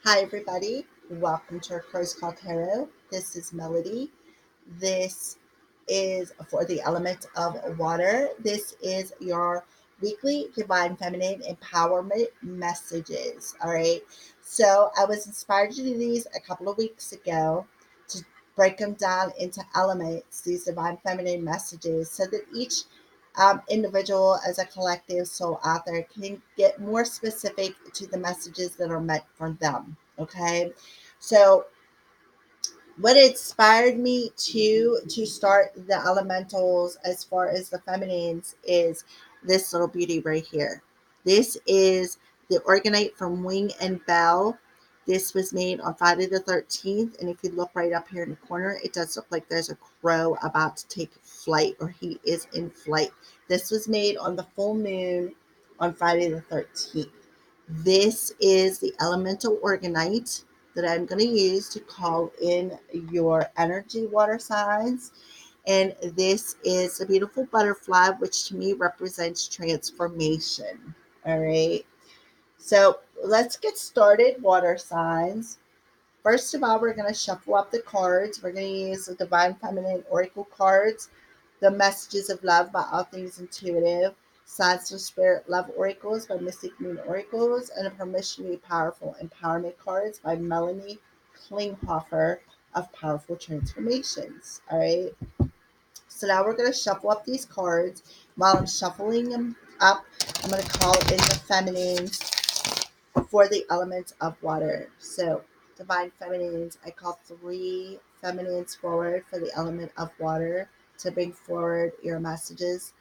Hi, everybody. Welcome to our Crows Call Tarot. This is Melody. This is for the element of water. This is your weekly Divine Feminine Empowerment messages. All right. So I was inspired to do these a couple of weeks ago to break them down into elements, these Divine Feminine messages, so that each individual as a collective soul out there can get more specific to the messages that are meant for them. Okay. So what inspired me to start the elementals as far as the feminines is this little beauty right here. This is the organite from Wing and Bell. This was made on Friday the 13th, and if you look right up here in the corner, it does look like there's a crow about to take flight, or he is in flight. This was made on the full moon on Friday the 13th. This is the elemental organite that I'm going to use to call in your energy water signs. And this is a beautiful butterfly, which to me represents transformation. All right. So let's get started, water signs. First of all, we're going to shuffle up the cards. We're going to use the Divine Feminine Oracle cards, the Messages of Love by All Things Intuitive, Signs of Spirit Love Oracles by Mystic Moon Oracles, and a Permission to be Powerful Empowerment cards by Melanie Klinghoffer of Powerful Transformations. All right. So now we're going to shuffle up these cards. While I'm shuffling them up, I'm going to call in the feminines for the elements of water. So, Divine Feminines, I call 3 feminines forward for the element of water to bring forward your messages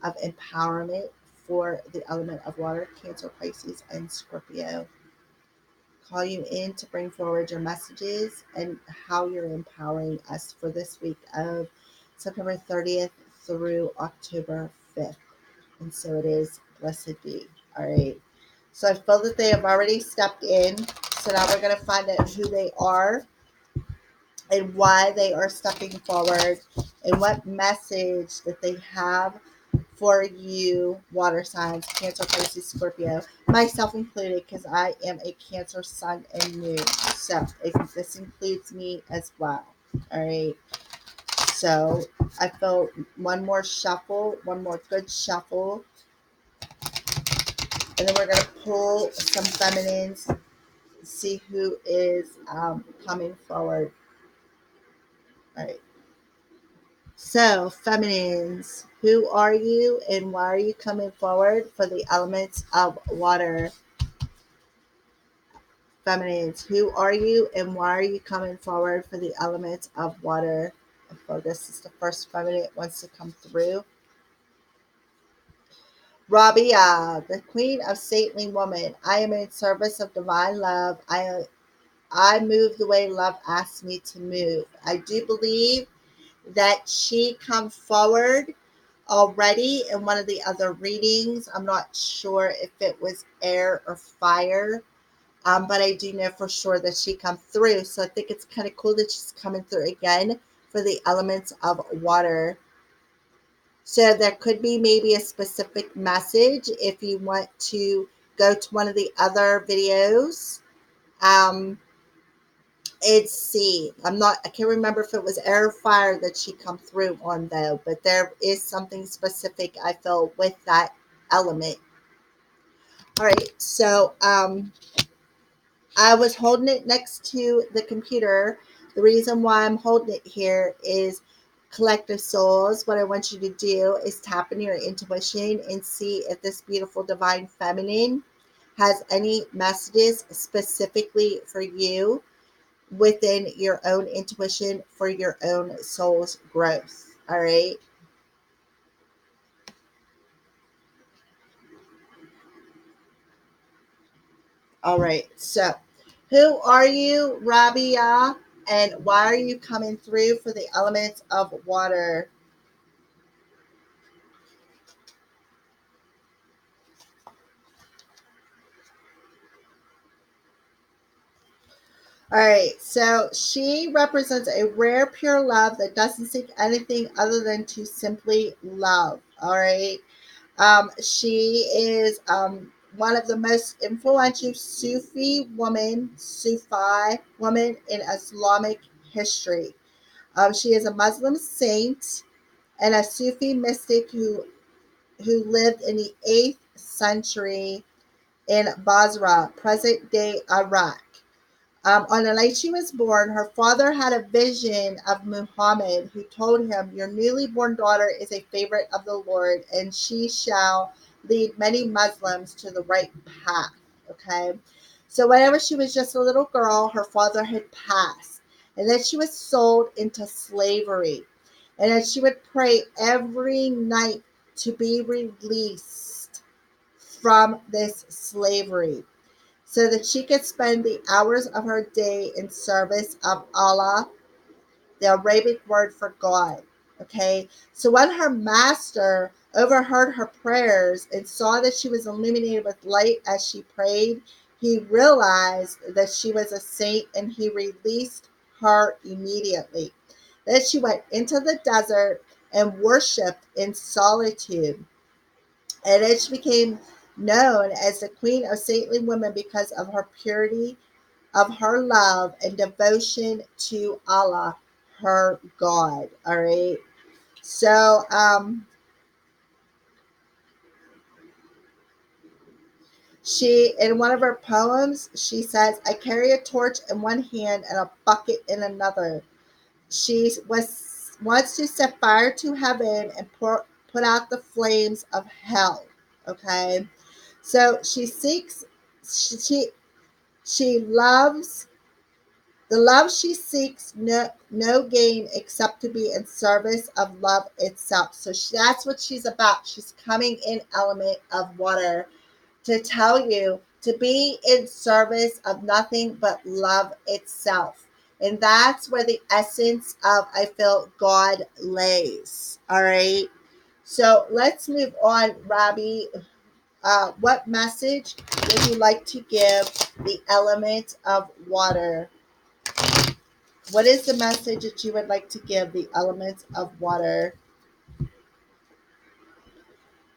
of empowerment for the element of water, Cancer, Pisces, and Scorpio. Call you in to bring forward your messages and how you're empowering us for this week of September 30th through October 5th. And so it is, blessed be. All right. So I feel that they have already stepped in. So now we're going to find out who they are and why they are stepping forward and what message that they have for you, water signs, Cancer, Pisces, Scorpio, myself included, because I am a Cancer sun and moon. So this includes me as well. All right. So I feel one more shuffle, one more good shuffle. And then we're going to pull some feminines, see who is coming forward. All right. So, feminines, who are you and why are you coming forward for the elements of water? Feminines, who are you and why are you coming forward for the elements of water? I feel this is the first feminine that wants to come through. Rabia, the queen of saintly woman. I am in service of divine love. I move the way love asks me to move. I do believe that she come forward already in one of the other readings. I'm not sure if it was air or fire, but I do know for sure that she come through. So I think it's kind of cool that she's coming through again for the elements of water. So there could be maybe a specific message if you want to go to one of the other videos. It's C. I can't remember if it was air or fire that she come through on though, but there is something specific I feel with that element. All right, so I was holding it next to the computer. The reason why I'm holding it here is collective souls. What I want you to do is tap into your intuition and see if this beautiful divine feminine has any messages specifically for you within your own intuition for your own soul's growth. All right. All right. So, who are you, Rabia? And why are you coming through for the elements of water? All right. So, she represents a rare, pure love that doesn't seek anything other than to simply love. All right. She is one of the most influential Sufi woman in Islamic history. She is a Muslim saint and a Sufi mystic who lived in the 8th century in Basra, present day Iraq. On the night she was born, her father had a vision of Muhammad, who told him, "Your newly born daughter is a favorite of the Lord, and she shall lead many Muslims to the right path." Okay. So, whenever she was just a little girl, her father had passed, and then she was sold into slavery. And then she would pray every night to be released from this slavery so that she could spend the hours of her day in service of Allah, the Arabic word for God. Okay, so when her master overheard her prayers and saw that she was illuminated with light as she prayed, he realized that she was a saint and he released her immediately. Then she went into the desert and worshiped in solitude. And then she became known as the Queen of Saintly Women because of her purity, of her love and devotion to Allah, her God. All right. So, she, in one of her poems, she says, "I carry a torch in one hand and a bucket in another." She wants to set fire to heaven and put out the flames of hell. Okay. So she, she loves the love she seeks no gain except to be in service of love itself. So that's what she's about. She's coming in element of water to tell you to be in service of nothing but love itself. And that's where the essence of, I feel, God lays. All right. So let's move on, Robbie. What message would you like to give the element of water? What is the message that you would like to give the elements of water?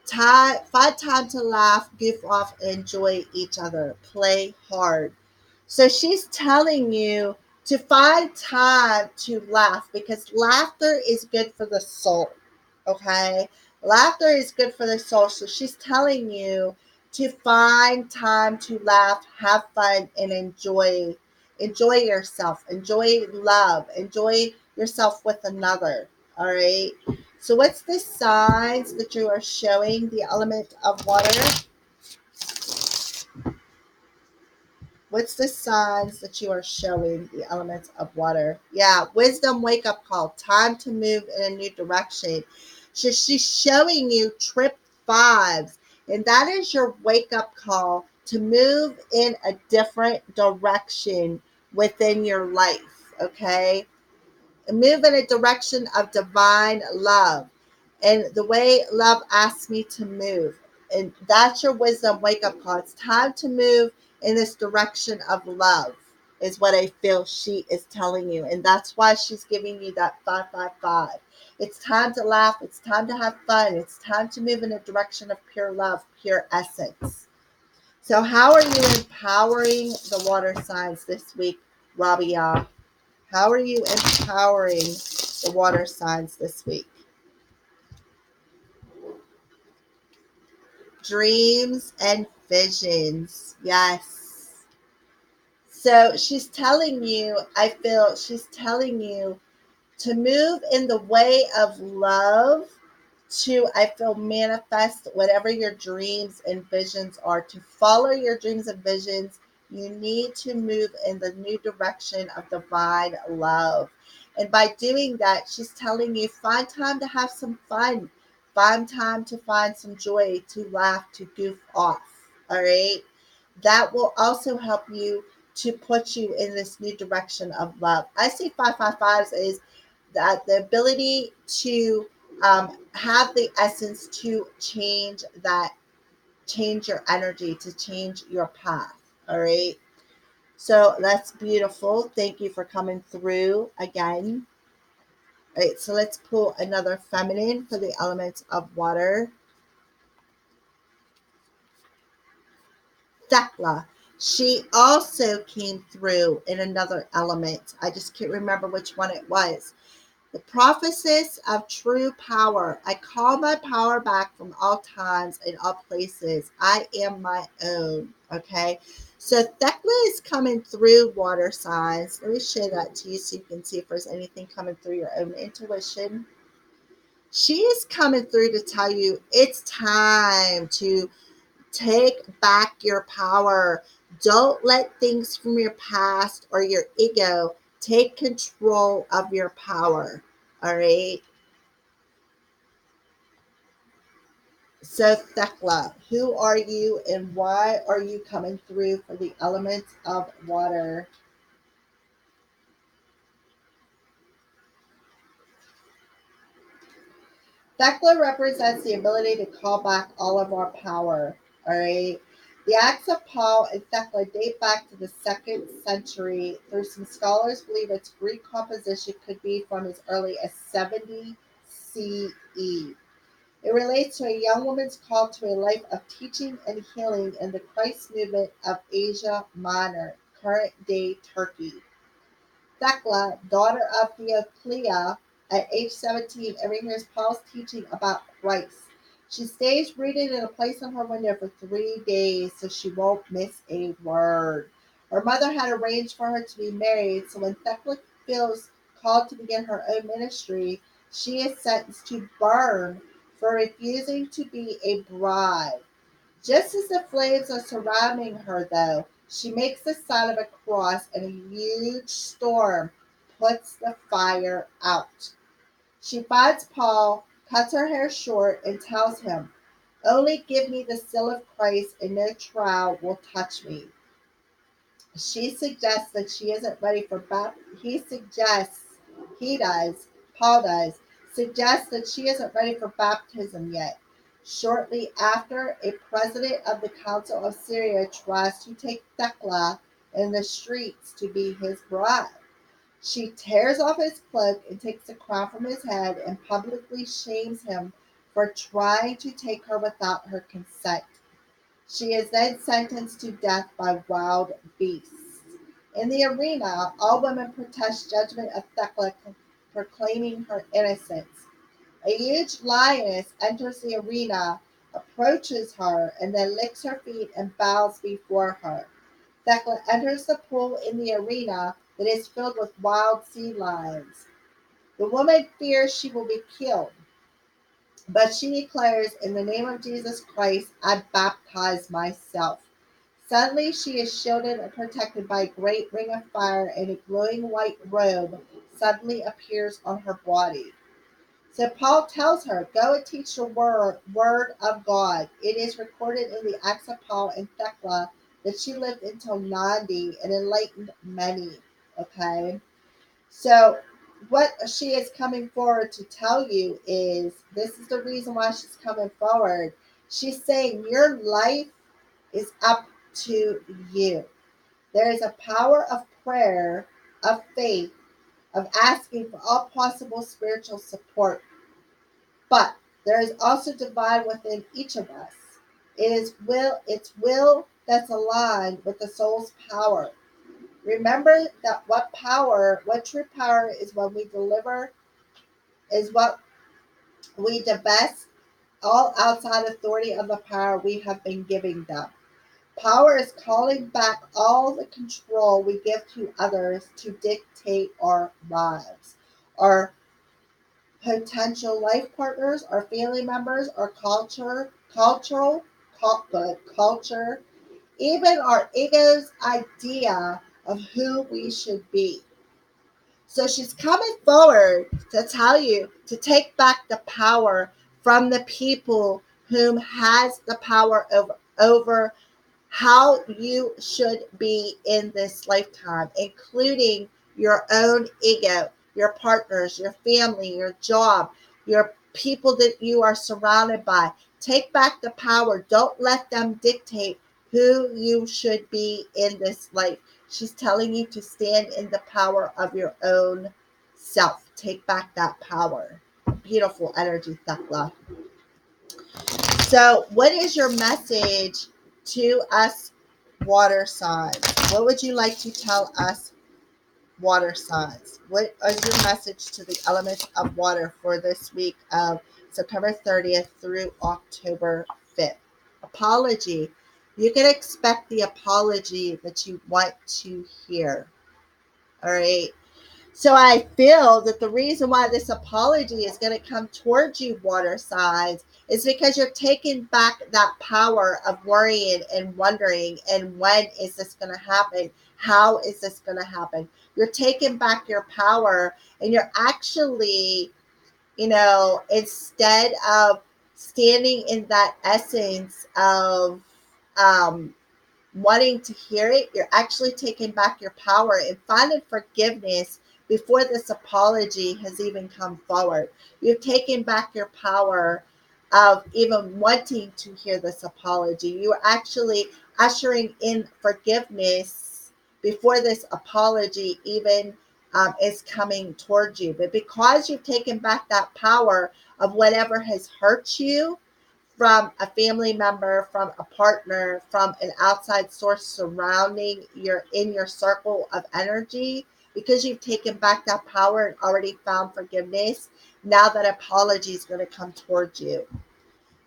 Find time to laugh, goof off, and enjoy each other. Play hard. So she's telling you to find time to laugh because laughter is good for the soul. Okay? Laughter is good for the soul. So she's telling you to find time to laugh, have fun, and enjoy. Enjoy yourself. Enjoy love. Enjoy yourself with another. All right? So what's the signs that you are showing the element of water? What's the signs that you are showing the elements of water? Yeah, wisdom wake up call. Time to move in a new direction. So she's showing you trip fives, and that is your wake up call to move in a different direction within your life. Okay, move in a direction of divine love and the way love asks me to move. And that's your wisdom wake up call. It's time to move in this direction of love, is what I feel she is telling you. And that's why she's giving you that 555. It's time to laugh. It's time to have fun. It's time to move in a direction of pure love, pure essence. So, how are you empowering the water signs this week, Rabia? How are you empowering the water signs this week? Dreams and visions. Yes. So she's telling you, I feel she's telling you to move in the way of love, to, I feel, manifest whatever your dreams and visions are. To follow your dreams and visions, you need to move in the new direction of divine love. And by doing that, she's telling you, find time to have some fun, find time to find some joy, to laugh, to goof off. All right, that will also help you to put you in this new direction of love. I see 555s is that the ability to have the essence to change your energy, to change your path. All right. So that's beautiful. Thank you for coming through again. All right. So let's pull another feminine for the elements of water. Thecla. She also came through in another element. I just can't remember which one it was. The prophetess of true power. I call my power back from all times and all places. I am my own. Okay. So Thecla is coming through water signs. Let me show that to you so you can see if there's anything coming through your own intuition. She is coming through to tell you it's time to take back your power. Don't let things from your past or your ego take control of your power. All right. So, Thecla, who are you and why are you coming through for the elements of water? Thecla represents the ability to call back all of our power. All right. The acts of Paul and Thecla date back to the 2nd century. There's some scholars believe its Greek composition could be from as early as 70 CE. It relates to a young woman's call to a life of teaching and healing in the Christ movement of Asia Minor, current day Turkey. Thecla, daughter of Theoclia, at age 17, overhears Paul's teaching about Christ. She stays rooted in a place on her window for 3 days so she won't miss a word. Her mother had arranged for her to be married, so when Thecla feels called to begin her own ministry, she is sentenced to burn for refusing to be a bride. Just as the flames are surrounding her, though, she makes the sign of a cross and a huge storm puts the fire out. She finds Paul, cuts her hair short, and tells him, "Only give me the seal of Christ, and no trial will touch me." She suggests that she isn't ready for baptism. He does, Paul does, suggests that she isn't ready for baptism yet. Shortly after, a president of the Council of Syria tries to take Thecla in the streets to be his bride. She tears off his cloak and takes the crown from his head and publicly shames him for trying to take her without her consent. She is then sentenced to death by wild beasts. In the arena, all women protest judgment of Thecla, proclaiming her innocence. A huge lioness enters the arena, approaches her, and then licks her feet and bows before her. Thecla enters the pool in the arena that is filled with wild sea lions. The woman fears she will be killed, but she declares, "In the name of Jesus Christ, I baptize myself." Suddenly, she is shielded and protected by a great ring of fire, and a glowing white robe suddenly appears on her body. So Paul tells her, "Go and teach the word of God." It is recorded in the Acts of Paul and Thecla that she lived until 90 and enlightened many. Okay? So, what she is coming forward to tell you is this is the reason why she's coming forward. She's saying your life is up to you. There is a power of prayer, of faith, of asking for all possible spiritual support, but there is also divine within each of us. It's will that's aligned with the soul's power. Remember that what true power is when we deliver, is what we divest all outside authority of the power we have been giving them. Power is calling back all the control we give to others to dictate our lives. Our potential life partners, our family members, our culture, even our ego's idea of who we should be. So she's coming forward to tell you to take back the power from the people whom has the power over how you should be in this lifetime, including your own ego, your partners, your family, your job, your people that you are surrounded by. Take back the power. Don't let them dictate who you should be in this life. She's telling you to stand in the power of your own self. Take back that power. Beautiful energy, Thekla. So, what is your message to us water signs. What would you like to tell us, water signs? What is your message to the elements of water for this week of September 30th through October 5th? Apology. You can expect the apology that you want to hear. All right. So I feel that the reason why this apology is going to come towards you, water signs, is because you're taking back that power of worrying and wondering, and when is this going to happen? How is this going to happen? You're taking back your power, and you're actually, instead of standing in that essence of um, wanting to hear it, you're actually taking back your power and finding forgiveness before this apology has even come forward. You've taken back your power of even wanting to hear this apology. You are actually ushering in forgiveness before this apology even is coming towards you. But because you've taken back that power of whatever has hurt you, from a family member, from a partner, from an outside source surrounding your in your circle of energy, because you've taken back that power and already found forgiveness, now that apology is going to come towards you.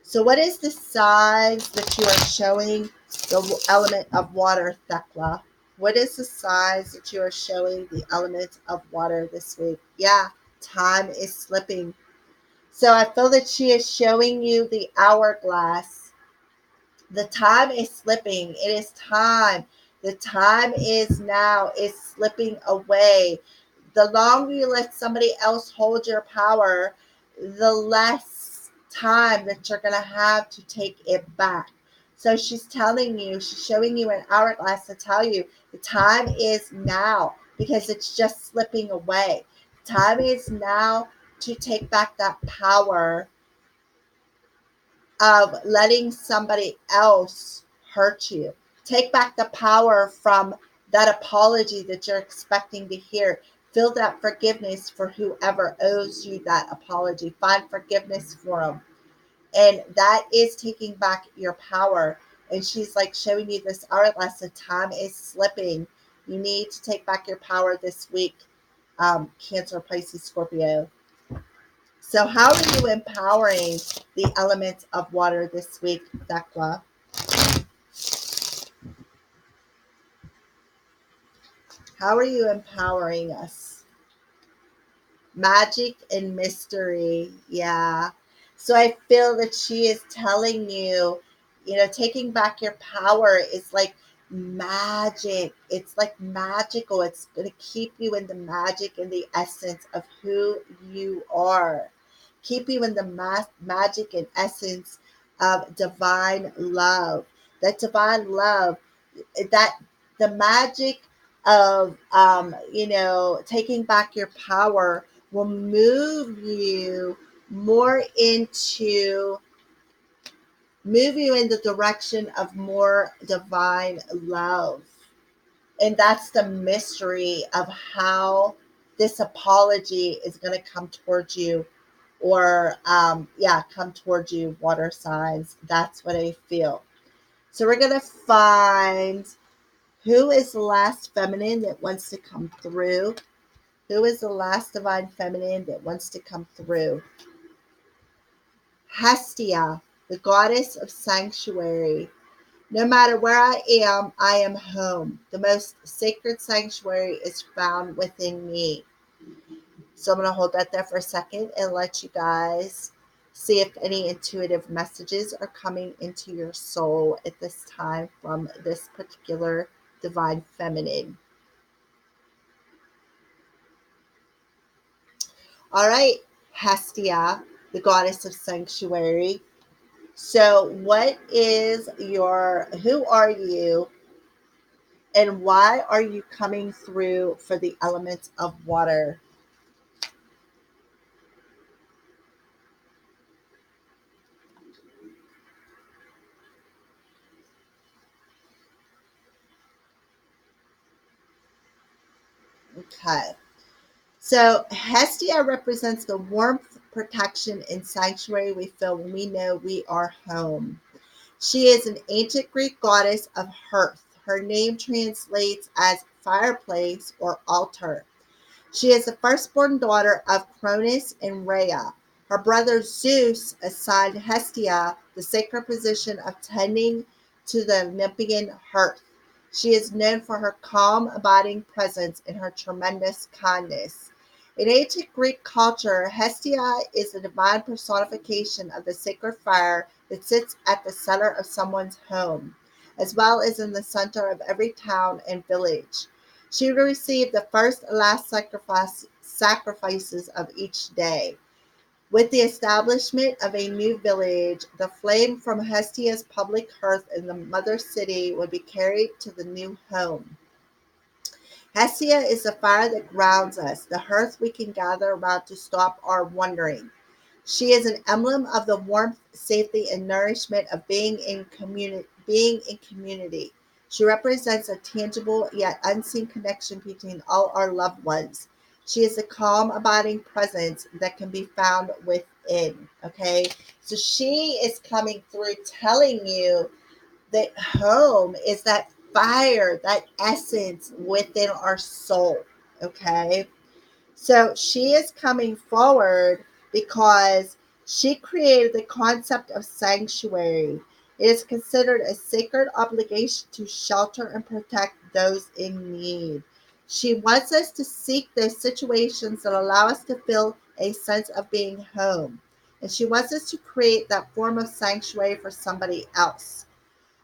So what is the signs that you are showing the element of water, Thekla? What is the signs that you are showing the element of water this week? Yeah, time is slipping. So I feel that she is showing you the hourglass. The time is slipping. It is time. The time is now. It's slipping away. The longer you let somebody else hold your power, the less time that you're going to have to take it back. So she's telling you, she's showing you an hourglass to tell you the time is now, because it's just slipping away. Time is now to take back that power of letting somebody else hurt you. Take back the power from that apology that you're expecting to hear. Feel that forgiveness for whoever owes you that apology. Find forgiveness for them. And that is taking back your power. And she's like showing you this hourglass. The time is slipping. You need to take back your power this week, Cancer, Pisces, Scorpio. So, how are you empowering the elements of water this week, Thekla? How are you empowering us? Magic and mystery. Yeah. So, I feel that she is telling you, taking back your power is like magic. It's like magical. It's going to keep you in the magic and the essence of who you are. Keep you in the magic and essence of divine love. That divine love, that the magic of taking back your power will more into move you in the direction of more divine love. And that's the mystery of how this apology is going to come towards you, or come towards you, water signs. That's what I feel. So we're going to find who is the last feminine that wants to come through. Who is the last divine feminine that wants to come through? Hestia, the goddess of sanctuary. No matter where I am home. The most sacred sanctuary is found within me. So I'm going to hold that there for a second and let you guys see if any intuitive messages are coming into your soul at this time from this particular divine feminine. All right, Hestia, the goddess of sanctuary. So, who are you, and why are you coming through for the elements of water? Okay. So, Hestia represents the warmth, protection, and sanctuary we feel when we know we are home. She is an ancient Greek goddess of hearth, Her name translates as fireplace or altar. She is the firstborn daughter of Cronus and Rhea. Her brother Zeus assigned Hestia the sacred position of tending to the Olympian hearth. She is known for her calm, abiding presence and her tremendous kindness. In ancient Greek culture, Hestia is the divine personification of the sacred fire that sits at the center of someone's home, as well as in the center of every town and village. She would receive the first and last sacrifices of each day. With the establishment of a new village, the flame from Hestia's public hearth in the mother city would be carried to the new home. Hestia is the fire that grounds us, the hearth we can gather around to stop our wandering. She is an emblem of the warmth, safety, and nourishment of being in community. She represents a tangible yet unseen connection between all our loved ones. She is a calm, abiding presence that can be found within. Okay, so she is coming through telling you that home is that fire, that essence within our soul. Okay, so she is coming forward because she created the concept of sanctuary. It is considered a sacred obligation to shelter and protect those in need. She wants us to seek those situations that allow us to feel a sense of being home. And she wants us to create that form of sanctuary for somebody else.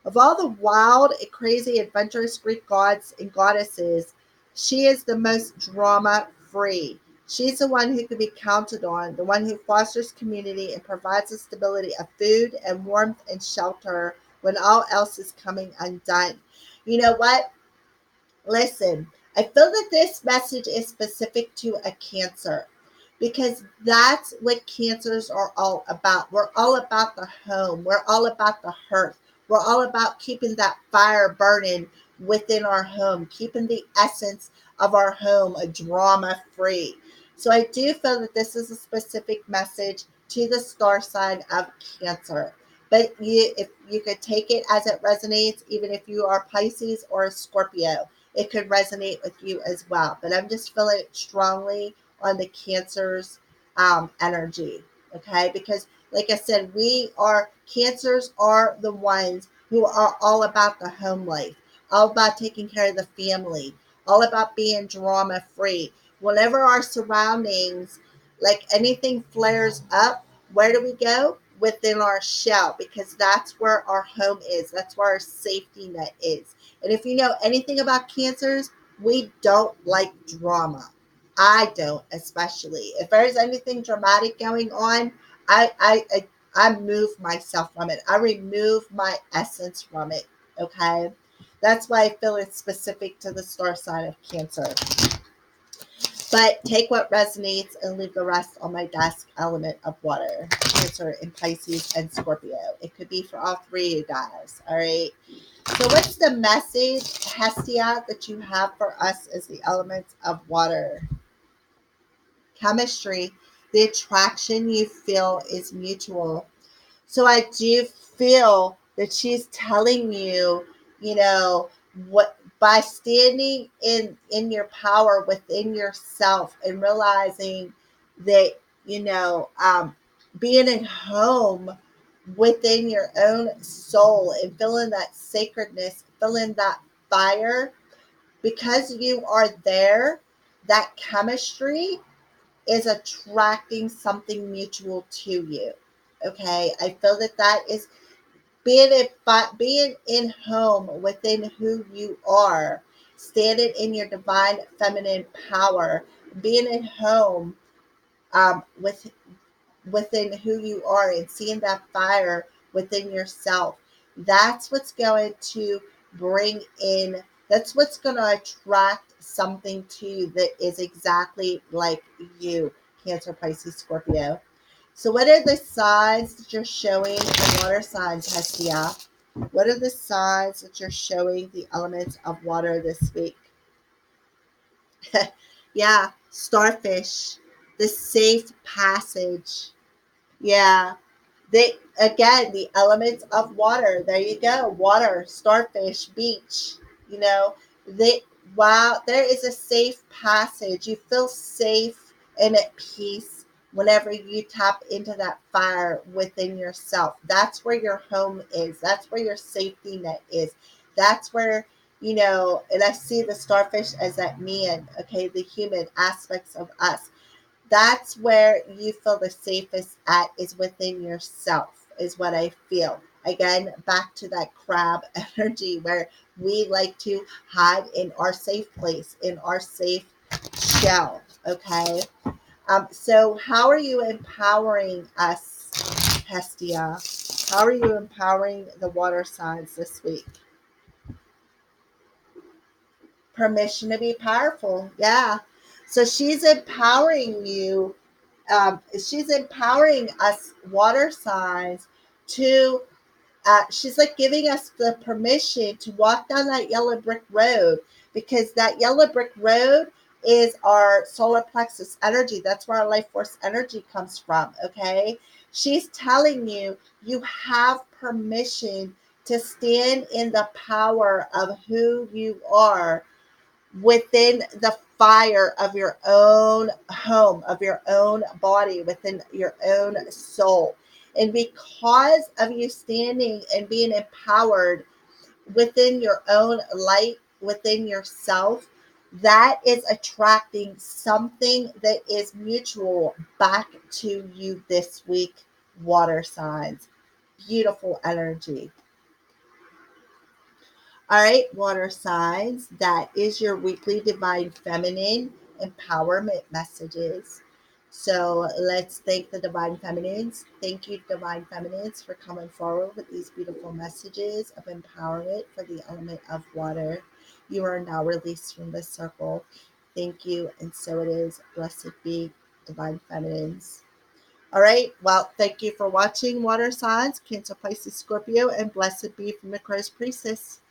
Of all the wild, crazy, adventurous Greek gods and goddesses, she is the most drama free. She's the one who can be counted on, the one who fosters community and provides the stability of food and warmth and shelter when all else is coming undone. You know what? Listen, I feel that this message is specific to a Cancer because that's what Cancers are all about. We're all about the home, we're all about the hearth, we're all about keeping that fire burning within our home, keeping the essence of our home a drama free. So I do feel that this is a specific message to the star sign of Cancer. But if you could take it as it resonates, even if you are Pisces or a Scorpio, it could resonate with you as well. But I'm just feeling it strongly on the Cancer's energy, okay? Because, like I said, Cancers are the ones who are all about the home life, all about taking care of the family, all about being drama free. Whenever our surroundings, like anything flares up, where do we go? Within our shell, because that's where our home is. That's where our safety net is. And if you know anything about Cancers, we don't like drama. I don't, especially. If there's anything dramatic going on, I move myself from it. I remove my essence from it. Okay? That's why I feel it's specific to the star sign of Cancer. But take what resonates and leave the rest on my desk. Element of water, Cancer and Pisces and Scorpio. It could be for all three of you guys. All right. So what's the message, Hestia, that you have for us as the elements of water? Chemistry. The attraction you feel is mutual. So I do feel that she's telling you, you know, what by standing in your power within yourself and realizing that, being at home within your own soul and feeling that sacredness, feeling that fire, because you are there, that chemistry is attracting something mutual to you. Okay, I feel that that is being in home within who you are, standing in your divine feminine power, being at home within who you are and seeing that fire within yourself. That's what's going to bring in. That's what's going to attract something to you that is exactly like you, Cancer, Pisces, Scorpio. So, what are the signs that you're showing the water signs, Hestia? What are the signs that you're showing the elements of water this week? Yeah, starfish, the safe passage. Yeah, the elements of water. There you go. Water, starfish, beach. You know, they wow, there is a safe passage. You feel safe and at peace whenever you tap into that fire within yourself. That's where your home is. That's where your safety net is. That's where, and I see the starfish as that man, okay, the human aspects of us. That's where you feel the safest at, is within yourself, is what I feel. Again, back to that crab energy where we like to hide in our safe place, in our safe shell. Okay. So how are you empowering us, Hestia? How are you empowering the water signs this week? Permission to be powerful. Yeah. So she's empowering you. She's empowering us water signs to, she's like giving us the permission to walk down that yellow brick road, because that yellow brick road is our solar plexus energy. That's where our life force energy comes from. Okay. She's telling you, you have permission to stand in the power of who you are within the fire of your own home, of your own body, within your own soul. And because of you standing and being empowered within your own light, within yourself, that is attracting something that is mutual back to you this week, water signs. Beautiful energy. All right, water signs, that is your weekly divine feminine empowerment messages. So let's thank the divine feminines. Thank you, divine feminines, for coming forward with these beautiful messages of empowerment for the element of water. You are now released from this circle. Thank you, and so it is. Blessed be, divine feminines. All right. Well, thank you for watching, water signs, Cancer, Pisces, Scorpio, and blessed be from the Christ priestess.